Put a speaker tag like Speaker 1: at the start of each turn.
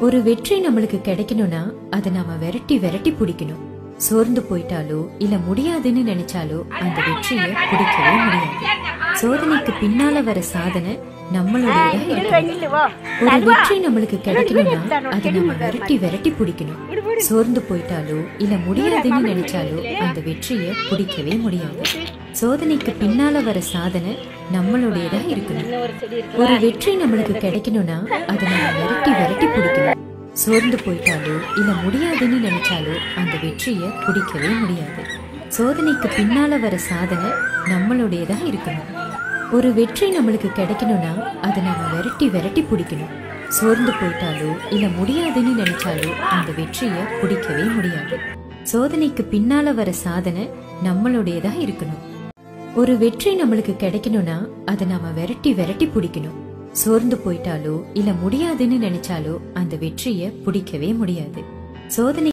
Speaker 1: ஒரு வெற்றி நம்மளுக்கு கிடைக்கணும்னா அதை நாம விரட்டி விரட்டி பிடிக்கணும். சோர்ந்து போயிட்டாலோ இல்ல முடியாதுன்னு நினைச்சாலோ அந்த வெற்றியை பிடிக்கவே முடியாது. சோதனைக்கு பின்னால வர சாதனை நம்மளுடைய ஒரு வெற்றி நம்மளுக்கு கிடைக்கணும்னா அதை நம்ம விரட்டி விரட்டி பிடிக்கணும். சோர்ந்து போயிட்டாலோ இல்ல முடியாதுன்னு நினைச்சாலோ அந்த வெற்றியை பிடிக்கவே முடியாது. சோதனைக்கு பின்னால வர சாதனை நம்மளுடையதா இருக்கணும். ஒரு வெற்றி நம்மளுக்கு கிடைக்கணும்னா அதை நம்ம விரட்டி விரட்டி பிடிக்கணும். சோர்ந்து போயிட்டாலோ இல்ல முடியாதுன்னு நினைச்சாலோ அந்த வெற்றியை பிடிக்கவே முடியாது. சோதனைக்கு பின்னால வர சாதனை நம்மளுடையதா இருக்கணும். ஒரு வெற்றி நம்மளுக்கு கிடைக்கணும்னா அதை நம்ம விரட்டி விரட்டி பிடிக்கணும். சோர்ந்து போயிட்டாலோ இல்ல முடியாதுன்னு நினைச்சாலோ அந்த வெற்றியை பிடிக்கவே முடியாது. சோதனைக்கு பின்னால வர சாதனை நம்மளுடையதா இருக்கணும். ஒரு வெற்றி நம்மளுக்கு கிடைக்கணும்னா அதை நாம விரட்டி விரட்டி பிடிக்கணும். சோர்ந்து போயிட்டாலோ இல்ல முடியாதுன்னு நினைச்சாலோ அந்த வெற்றியை பிடிக்கவே முடியாது. சோதனை